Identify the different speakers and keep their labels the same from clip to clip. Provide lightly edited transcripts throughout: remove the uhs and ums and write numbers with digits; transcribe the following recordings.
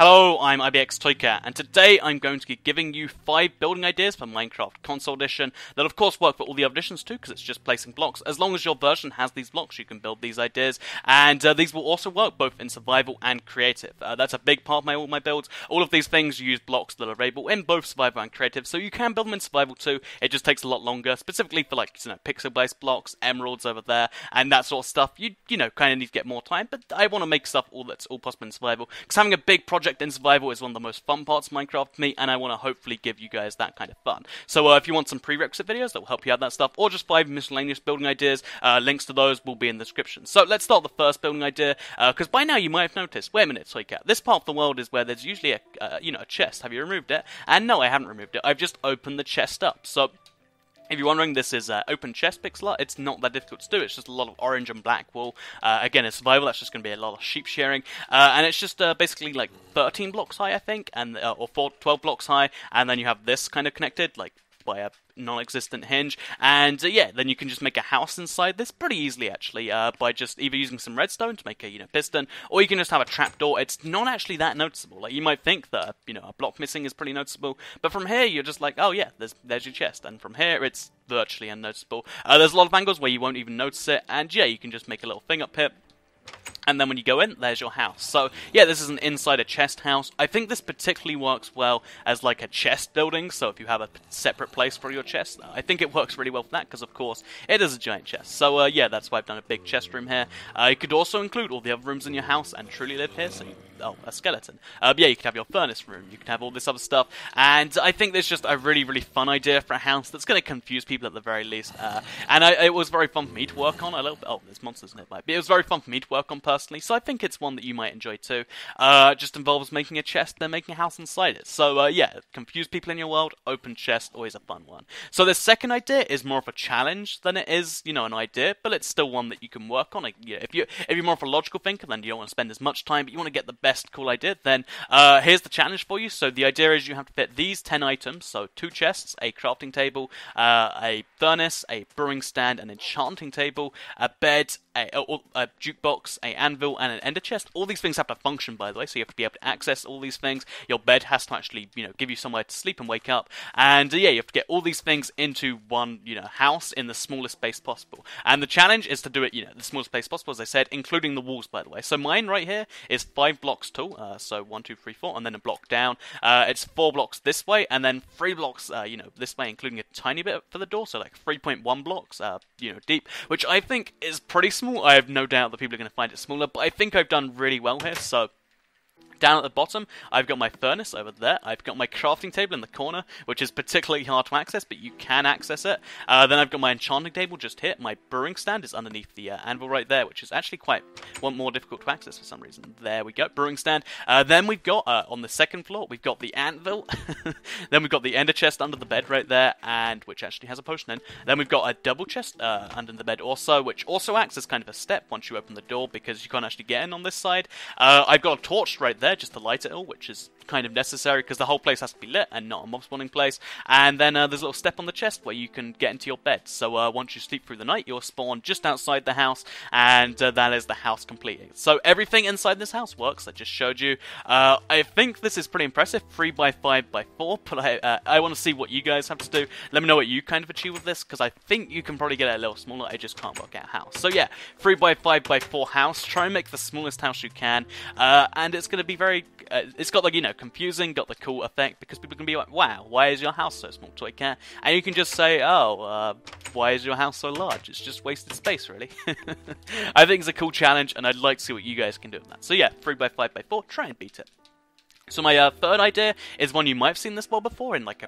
Speaker 1: Hello, I'm IBX Toycat, and today I'm going to be giving you 5 building ideas for Minecraft Console Edition that of course work for all the other editions too, because it's just placing blocks. As long as your version has these blocks, you can build these ideas, and these will also work both in survival and creative. That's a big part of all my builds. All of these things use blocks that are available in both survival and creative, so you can build them in survival too. It just takes a lot longer, specifically for pixel-based blocks, emeralds over there, and that sort of stuff. You kind of need to get more time, but I want to make stuff that's all possible in survival, because having a big project in survival is one of the most fun parts of Minecraft for me, and I want to hopefully give you guys that kind of fun. So if you want some prerequisite videos that will help you out that stuff, or just 5 miscellaneous building ideas, links to those will be in the description. So let's start the first building idea, because by now you might have noticed, wait a minute, Toycat, this part of the world is where there's usually a chest. Have you removed it? And no, I haven't removed it. I've just opened the chest up. So if you're wondering, this is open chest pixel art. It's not that difficult to do. It's just a lot of orange and black wool. Again, in survival, that's just going to be a lot of sheep shearing. And it's just basically like 13 blocks high, I think, and or 12 blocks high. And then you have this kind of connected, like by a non-existent hinge, and yeah, then you can just make a house inside this pretty easily, actually, by just either using some redstone to make a piston, or you can just have a trapdoor. It's not actually that noticeable. Like, you might think that a block missing is pretty noticeable, but from here you're just like, oh yeah, there's your chest, and from here it's virtually unnoticeable. There's a lot of angles where you won't even notice it, and yeah, you can just make a little thing up here. And then when you go in, there's your house. So, yeah, this is an inside a chest house. I think this particularly works well as like a chest building, so if you have a separate place for your chest, I think it works really well for that, because of course, it is a giant chest. So, yeah, that's why I've done a big chest room here. You could also include all the other rooms in your house and truly live here, so a skeleton. Yeah, you could have your furnace room, you could have all this other stuff, and I think there's just a really, really fun idea for a house that's going to confuse people at the very least, and it was very fun for me to work on a little bit. Oh, there's monsters nearby, but it was very fun for me to work on personally, so I think it's one that you might enjoy too. Just involves making a chest, then making a house inside it. So yeah, confuse people in your world, open chest, always a fun one. So the second idea is more of a challenge than it is, an idea, but it's still one that you can work on. If you're more of a logical thinker, then you don't want to spend as much time, but you want to get the best cool idea, then here's the challenge for you. So the idea is you have to fit these 10 items, so 2 chests, a crafting table, a furnace, a brewing stand, an enchanting table, a bed, a jukebox, a anvil, and an ender chest. All these things have to function, by the way, so you have to be able to access all these things. Your bed has to actually, give you somewhere to sleep and wake up. And yeah, you have to get all these things into one, house in the smallest space possible. And the challenge is to do it, the smallest space possible, as I said, including the walls, by the way. So mine right here is 5 blocks tall, so 1, 2, 3, 4, and then a block down. It's 4 blocks this way, and then 3 blocks, this way, including a tiny bit for the door, so like 3.1 blocks, deep, which I think is pretty small. I have no doubt that people are going to find it smaller, but I think I've done really well here. So down at the bottom, I've got my furnace over there. I've got my crafting table in the corner, which is particularly hard to access, but you can access it. Then I've got my enchanting table just here. My brewing stand is underneath the anvil right there, which is actually quite more difficult to access for some reason. There we go, brewing stand. Then we've got, on the second floor, we've got the anvil. Then we've got the ender chest under the bed right there, and which actually has a potion in. Then we've got a double chest under the bed also, which also acts as kind of a step once you open the door, because you can't actually get in on this side. I've got a torch right there, just to light it all, which is kind of necessary because the whole place has to be lit and not a mob spawning place. And then there's a little step on the chest where you can get into your bed. So once you sleep through the night, you'll spawn just outside the house, and that is the house completed. So everything inside this house works. I just showed you. I think this is pretty impressive, 3x5x4, but I want to see what you guys have to do. Let me know what you kind of achieve with this, because I think you can probably get it a little smaller. I just can't work out how. So yeah, 3x5x4 house. Try and make the smallest house you can, and it's going to be very it's got confusing, got the cool effect, because people can be like, wow, why is your house so small, Toycat? And you can just say, oh, why is your house so large? It's just wasted space, really. I think it's a cool challenge, and I'd like to see what you guys can do with that. So yeah, 3x5x4, try and beat it. So my third idea is one you might have seen this world before in like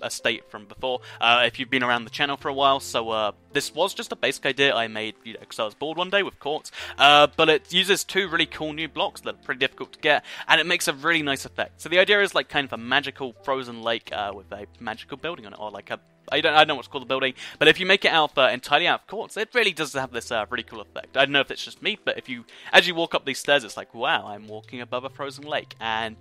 Speaker 1: a state from before, if you've been around the channel for a while. So this was just a basic idea I made, because I was bored one day with quartz, but it uses 2 really cool new blocks that are pretty difficult to get, and it makes a really nice effect. So the idea is like kind of a magical frozen lake with a magical building on it, or like a I don't know what's called the building, but if you make it out entirely out of quartz, it really does have this really cool effect. I don't know if it's just me, but as you walk up these stairs, it's like, wow, I'm walking above a frozen lake, and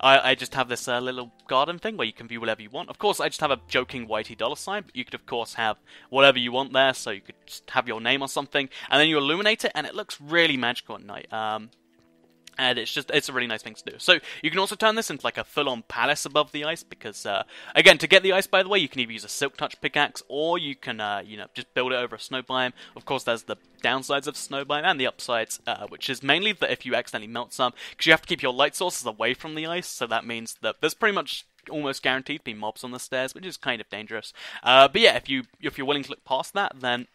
Speaker 1: I just have this little garden thing where you can view whatever you want. Of course, I just have a joking whitey dollar sign, but you could of course have whatever you want there, so you could just have your name or something, and then you illuminate it, and it looks really magical at night. And it's a really nice thing to do. So you can also turn this into like a full-on palace above the ice, because again, to get the ice, by the way, you can either use a silk touch pickaxe, or you can just build it over a snow biome. Of course, there's the downsides of snow biome and the upsides, which is mainly that if you accidentally melt some, because you have to keep your light sources away from the ice, so that means that there's pretty much almost guaranteed to be mobs on the stairs, which is kind of dangerous. But yeah, if you're willing to look past that, then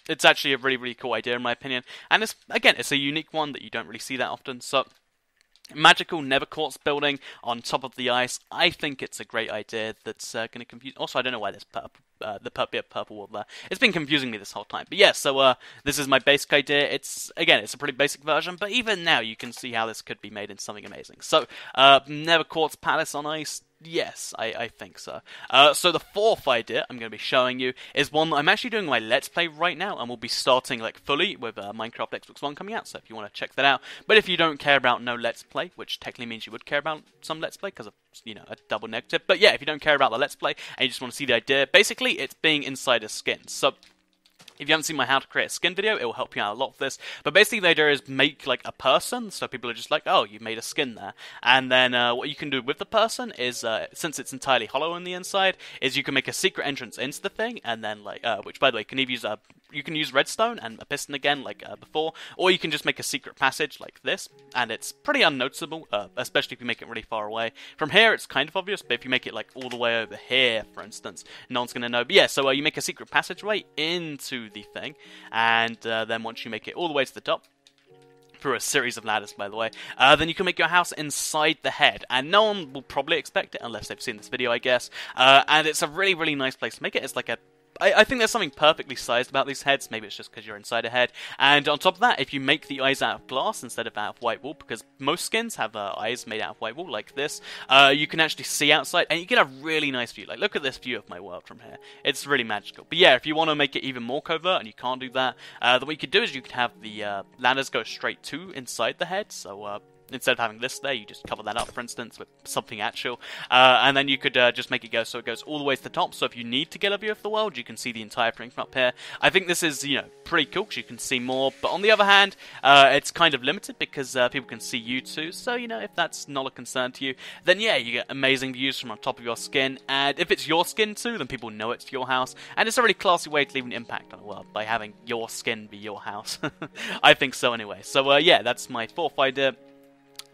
Speaker 1: it's actually a really, really cool idea in my opinion. And it's a unique one that you don't really see that often. So, magical never quartz building on top of the ice. I think it's a great idea that's going to confuse... Also, I don't know why there's the purple wall there. It's been confusing me this whole time. But yeah, so this is my basic idea. It's a pretty basic version, but even now you can see how this could be made into something amazing. So, never quartz palace on ice. Yes, I think so. So the fourth idea I'm going to be showing you is one that I'm actually doing my Let's Play right now, and we'll be starting like fully with Minecraft Xbox One coming out, so if you want to check that out. But if you don't care about no Let's Play, which technically means you would care about some Let's Play because of, a double negative. But yeah, if you don't care about the Let's Play and you just want to see the idea, basically it's being inside a skin. So if you haven't seen my how to create a skin video, it will help you out a lot with this. But basically the idea is make like a person, so people are just like, oh, you made a skin there. And then what you can do with the person is, since it's entirely hollow on the inside, is you can make a secret entrance into the thing, and then like, which by the way, you can use redstone and a piston again, like before, or you can just make a secret passage like this, and it's pretty unnoticeable, especially if you make it really far away. From here, it's kind of obvious, but if you make it like all the way over here, for instance, no one's going to know. But yeah, so you make a secret passageway into the thing, and then once you make it all the way to the top, through a series of ladders, by the way, then you can make your house inside the head, and no one will probably expect it unless they've seen this video, I guess. And it's a really, really nice place to make it. It's like I think there's something perfectly sized about these heads. Maybe it's just because you're inside a head. And on top of that, if you make the eyes out of glass instead of out of white wool, because most skins have eyes made out of white wool like this, you can actually see outside, and you get a really nice view. Like, look at this view of my world from here. It's really magical. But yeah, if you want to make it even more covert, and you can't do that, then what you could do is you could have the ladders go straight to inside the head. So instead of having this there, you just cover that up, for instance, with something actual. And then you could just make it go so it goes all the way to the top. So if you need to get a view of the world, you can see the entire thing from up here. I think this is, pretty cool because you can see more. But on the other hand, it's kind of limited because people can see you too. So, if that's not a concern to you, then yeah, you get amazing views from on top of your skin. And if it's your skin too, then people know it's your house. And it's a really classy way to leave an impact on the world by having your skin be your house. I think so anyway. So yeah, that's my fourth idea.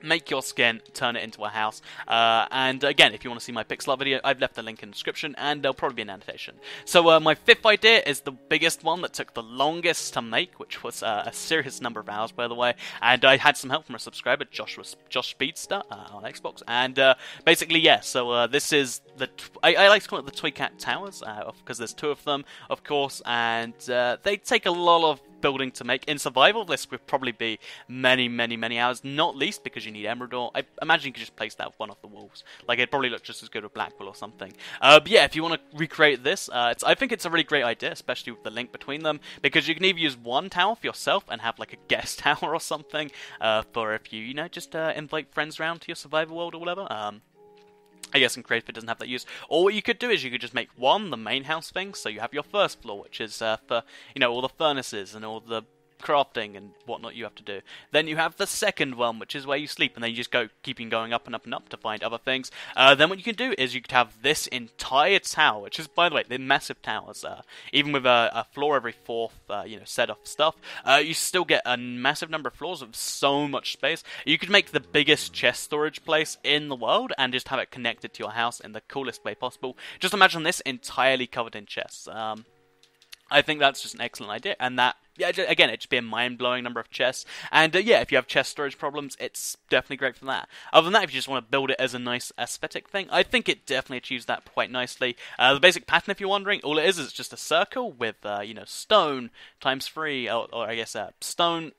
Speaker 1: Make your skin, turn it into a house, and again, if you want to see my pixel art video, I've left the link in the description, and there'll probably be an annotation. So my fifth idea is the biggest one that took the longest to make, which was a serious number of hours, by the way, and I had some help from a subscriber, Josh Speedster, on Xbox, and basically, yeah, so this is I like to call it the Toy Cat Towers, because there's two of them, of course, and they take a lot of building to make. In survival, this would probably be many, many, many hours, not least because you need emerald ore. I imagine you could just place that with one of the walls. Like, it'd probably look just as good with black wool or something. But yeah, if you want to recreate this, I think it's a really great idea, especially with the link between them, because you can either use one tower for yourself and have like a guest tower or something, for if you, just invite friends around to your survival world or whatever. I guess in Creative it doesn't have that use. Or what you could do is you could just make one, the main house thing, so you have your first floor, which is for, all the furnaces and all the crafting and whatnot you have to do. Then you have the second one, which is where you sleep, and then you just keeping going up and up and up to find other things. Then what you can do is you could have this entire tower, which is, by the way, they're massive towers. Even with a floor every fourth, set of stuff, you still get a massive number of floors with so much space. You could make the biggest chest storage place in the world and just have it connected to your house in the coolest way possible. Just imagine this entirely covered in chests. I think that's just an excellent idea, and that, yeah, again, it'd just be a mind-blowing number of chests, and yeah, if you have chest storage problems, it's definitely great for that. Other than that, if you just want to build it as a nice aesthetic thing, I think it definitely achieves that quite nicely. The basic pattern, if you're wondering, all it is it's just a circle with, stone times 3, or I guess, stone,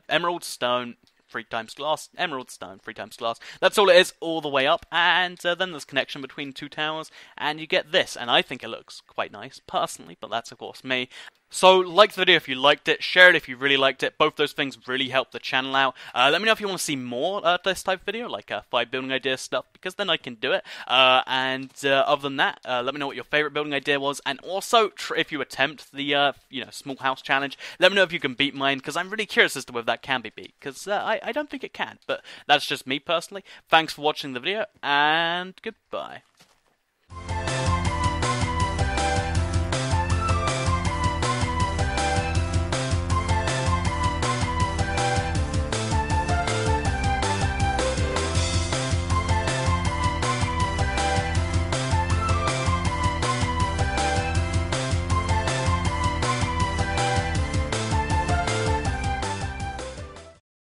Speaker 1: emerald, stone, 3 times glass, emerald, stone, 3 times glass. That's all it is, all the way up, and then there's connection between 2 towers, and you get this, and I think it looks quite nice, personally, but that's of course me. So, like the video if you liked it, share it if you really liked it. Both those things really help the channel out. Let me know if you want to see more of this type of video, like 5 building idea stuff, because then I can do it. Other than that, let me know what your favorite building idea was, and also if you attempt the small house challenge, let me know if you can beat mine, because I'm really curious as to whether that can be beat, because I don't think it can, but that's just me personally. Thanks for watching the video, and goodbye.